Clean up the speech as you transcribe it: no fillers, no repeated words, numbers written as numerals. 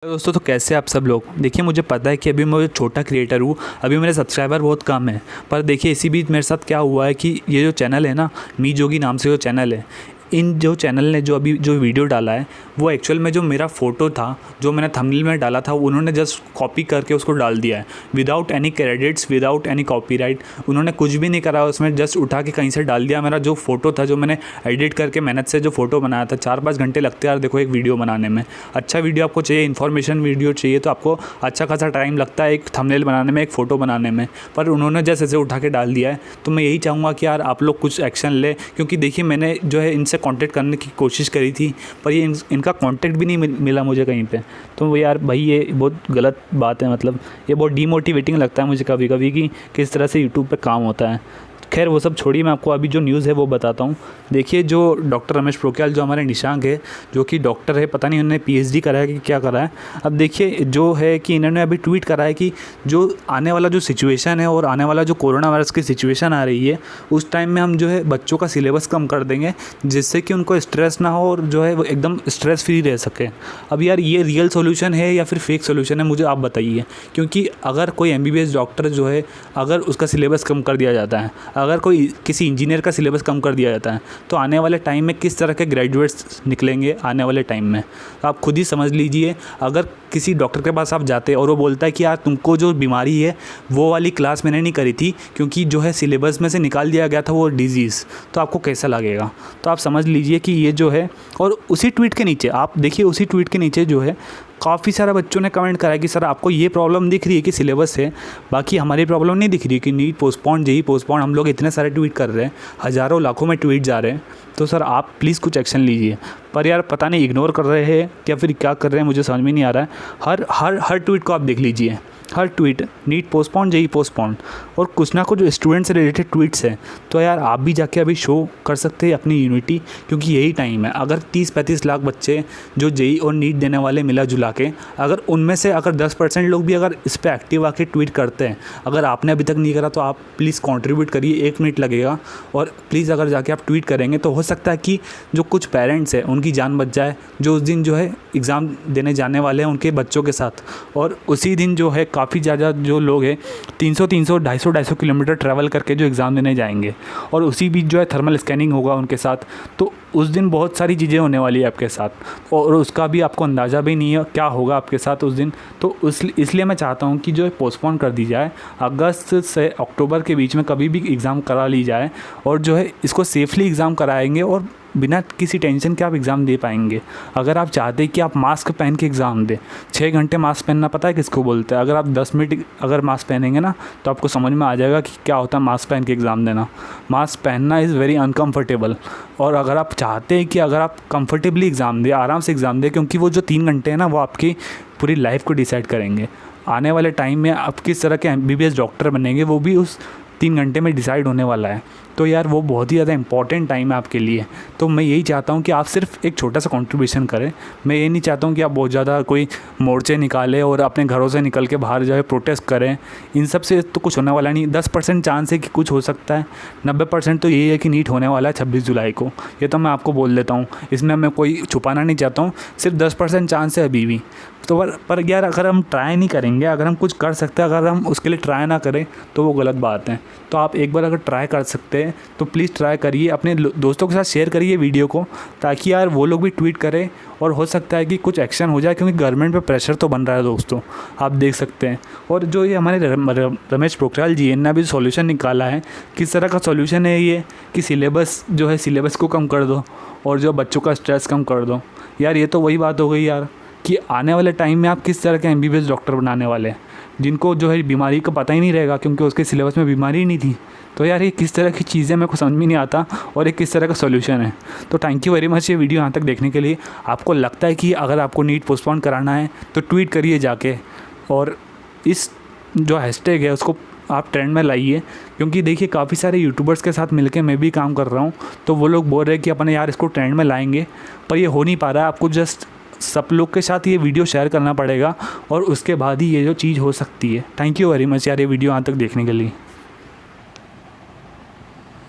Hello दोस्तों, तो कैसे आप सब लोग। देखिए, मुझे पता है कि अभी मैं छोटा क्रिएटर हूँ, अभी मेरे सब्सक्राइबर बहुत कम है। पर देखिए, इसी बीच मेरे साथ क्या हुआ है कि ये जो चैनल है ना, मी जोगी नाम से जो चैनल है, इन जो चैनल ने जो अभी जो वीडियो डाला है वो एक्चुअल में जो मेरा फ़ोटो था, जो मैंने थंबनेल में डाला था, उन्होंने जस्ट कॉपी करके उसको डाल दिया है without any credits, without any copyright. उन्होंने कुछ भी नहीं करा उसमें, जस्ट उठा के कहीं से डाल दिया। मेरा जो फ़ोटो था, जो मैंने एडिट करके मेहनत से जो फ़ोटो बनाया था, 4-5 घंटे लगते हैं यार देखो एक वीडियो बनाने में। अच्छा वीडियो आपको चाहिए, इन्फॉर्मेशन वीडियो चाहिए, तो आपको अच्छा खासा टाइम लगता है एक थंबनेल बनाने में, एक फ़ोटो बनाने में। पर उन्होंने जैसे ऐसे उठा के डाल दिया है। तो मैं यही चाहूँगा कि यार आप लोग कुछ एक्शन ले, क्योंकि देखिए मैंने जो है इनसे कॉन्टेक्ट करने की कोशिश करी थी, पर ये इनका कॉन्टेक्ट भी नहीं मिला मुझे कहीं पे। तो वो यार भाई, ये बहुत गलत बात है। मतलब ये बहुत डीमोटिवेटिंग लगता है मुझे कभी कभी कि किस तरह से यूट्यूब पे काम होता है। खैर वो सब छोड़िए, मैं आपको अभी जो न्यूज़ है वो बताता हूँ। देखिए, जो डॉक्टर रमेश पोखरियाल, जो हमारे निशांक है, जो कि डॉक्टर है, पता नहीं उन्होंने पीएचडी करा है कि क्या करा है। अब देखिए जो है कि इन्होंने अभी ट्वीट करा है कि जो आने वाला जो सिचुएशन है और आने वाला जो कोरोना वायरस की सिचुएशन आ रही है, उस टाइम में हम जो है बच्चों का सिलेबस कम कर देंगे, जिससे कि उनको स्ट्रेस ना हो और जो है वो एकदम स्ट्रेस फ्री रह सके। अब यार ये रियल सोल्यूशन है या फिर फेक सोल्यूशन है, मुझे आप बताइए। क्योंकि अगर कोई एमबीबीएस डॉक्टर जो है, अगर उसका सिलेबस कम कर दिया जाता है, अगर कोई किसी इंजीनियर का सिलेबस कम कर दिया जाता है, तो आने वाले टाइम में किस तरह के ग्रेजुएट्स निकलेंगे आने वाले टाइम में, आप खुद ही समझ लीजिए। अगर किसी डॉक्टर के पास आप जाते और वो बोलता है कि यार तुमको जो बीमारी है वो वाली क्लास मैंने नहीं करी थी, क्योंकि जो है सिलेबस में से निकाल दिया गया था वो डिजीज़, तो आपको कैसा लगेगा। तो आप समझ लीजिए कि ये जो है, और उसी ट्वीट के नीचे आप देखिए, उसी ट्वीट के नीचे जो है काफ़ी सारे बच्चों ने कमेंट करा है कि सर आपको ये प्रॉब्लम दिख रही है कि सिलेबस है, बाकी हमारी प्रॉब्लम नहीं दिख रही है कि नीट पोस्टपोन, जेई पोस्टपोन। हम लोग इतने सारे ट्वीट कर रहे हैं, हज़ारों लाखों में ट्वीट जा रहे हैं, तो सर आप प्लीज़ कुछ एक्शन लीजिए। पर यार पता नहीं इग्नोर कर रहे हैं या फिर क्या कर रहे हैं, मुझे समझ में नहीं आ रहा है। हर ट्वीट को आप देख लीजिए, हर tweet NEET postpone, JEE postpone, और कुछ ना कुछ स्टूडेंट से रिलेटेड ट्वीट्स हैं। तो यार आप भी जाके अभी शो कर सकते हैं अपनी यूनिटी, क्योंकि यही टाइम है। अगर 30-35 लाख बच्चे जो जेई और नीट देने वाले मिला जुला के, अगर उनमें से अगर 10% लोग भी अगर इस पर एक्टिव आके ट्वीट करते हैं, अगर आपने अभी तक नहीं करा तो आप प्लीज़ कॉन्ट्रीब्यूट करिए, 1 मिनट लगेगा। और प्लीज़ अगर जाके आप ट्वीट करेंगे तो हो सकता है कि जो कुछ पेरेंट्स हैं उनकी जान बच जाए, जो उस दिन जो है एग्ज़ाम देने जाने वाले हैं उनके बच्चों के साथ। और उसी दिन जो है काफ़ी ज़्यादा जो लोग हैं 300 250 किलोमीटर ट्रैवल करके जो एग्ज़ाम देने जाएंगे, और उसी बीच जो है थर्मल स्कैनिंग होगा उनके साथ। तो उस दिन बहुत सारी चीज़ें होने वाली है आपके साथ, और उसका भी आपको अंदाज़ा भी नहीं है क्या होगा आपके साथ उस दिन। तो इसलिए मैं चाहता हूँ कि जो है पोस्टपोन कर दी जाए, अगस्त से अक्टूबर के बीच में कभी भी एग्ज़ाम करा ली जाए, और जो है इसको सेफली एग्ज़ाम कराएंगे और बिना किसी टेंशन के आप एग्ज़ाम दे पाएंगे। अगर आप चाहते हैं कि आप मास्क पहन के एग्ज़ाम दें, 6 घंटे मास्क पहनना पता है किसको बोलते हैं। अगर आप 10 मिनट अगर मास्क पहनेंगे ना, तो आपको समझ में आ जाएगा कि क्या होता है मास्क पहन के एग्ज़ाम देना। मास्क पहनना इज़ वेरी अनकम्फर्टेबल। और अगर आप चाहते हैं कि अगर आप कंफर्टेबली एग्ज़ाम दें, आराम से एग्ज़ाम दें, क्योंकि वो जो 3 घंटे हैं ना, वो आपकी पूरी लाइफ को डिसाइड करेंगे। आने वाले टाइम में आप किस तरह के एमबीबीएस डॉक्टर बनेंगे, वो भी उस 3 घंटे में डिसाइड होने वाला है। तो यार वो बहुत ही ज़्यादा इंपॉर्टेंट टाइम है आपके लिए। तो मैं यही चाहता हूँ कि आप सिर्फ एक छोटा सा कंट्रीब्यूशन करें। मैं ये नहीं चाहता हूँ कि आप बहुत ज़्यादा कोई मोर्चे निकालें और अपने घरों से निकल के बाहर जाए प्रोटेस्ट करें। इन सब से तो कुछ होने वाला नहीं। 10% चांस है कि कुछ हो सकता है, 90% तो यही है कि नीट होने वाला है 26 जुलाई को। ये तो मैं आपको बोल देता हूँ, इसमें मैं कोई छुपाना नहीं चाहता हूँ। सिर्फ 10% चांस है अभी भी। तो पर यार अगर हम ट्राई नहीं करेंगे, अगर हम कुछ कर सकते हैं, अगर हम उसके लिए ट्राई ना करें तो वो गलत बात है। तो आप एक बार अगर ट्राई कर सकते हैं तो प्लीज़ ट्राई करिए, अपने दोस्तों के साथ शेयर करिए वीडियो को, ताकि यार वो लोग भी ट्वीट करें और हो सकता है कि कुछ एक्शन हो जाए, क्योंकि गवर्नमेंट पे प्रेशर तो बन रहा है दोस्तों, आप देख सकते हैं। और जो ये हमारे रमेश पोखरियाल जी ने अभी सॉल्यूशन निकाला है, किस तरह का सॉल्यूशन है ये कि सिलेबस जो है, सिलेबस को कम कर दो और जो बच्चों का स्ट्रेस कम कर दो। यार ये तो वही बात हो गई यार कि आने वाले टाइम में आप किस तरह के एमबीबीएस डॉक्टर बनाने वाले हैं, जिनको जो है बीमारी का पता ही नहीं रहेगा, क्योंकि उसके सिलेबस में बीमारी ही नहीं थी। तो यार ये किस तरह की चीज़ें मेरे को समझ में नहीं आता, और ये किस तरह का सॉल्यूशन है। तो थैंक यू वेरी मच ये वीडियो यहाँ तक देखने के लिए। आपको लगता है कि अगर आपको नीट पोस्टपोन कराना है तो ट्वीट करिए जाके, और इस जो हैशटैग है उसको आप ट्रेंड में लाइए, क्योंकि देखिए काफ़ी सारे यूट्यूबर्स के साथ मिलके मैं भी काम कर रहा हूँ, तो वो लोग बोल रहे हैं कि अपने यार इसको ट्रेंड में लाएंगे, पर ये हो नहीं पा रहा है। आपको जस्ट सब लोग के साथ ये वीडियो शेयर करना पड़ेगा, और उसके बाद ही ये जो चीज़ हो सकती है। थैंक यू वेरी मच यार ये वीडियो यहाँ तक देखने के लिए।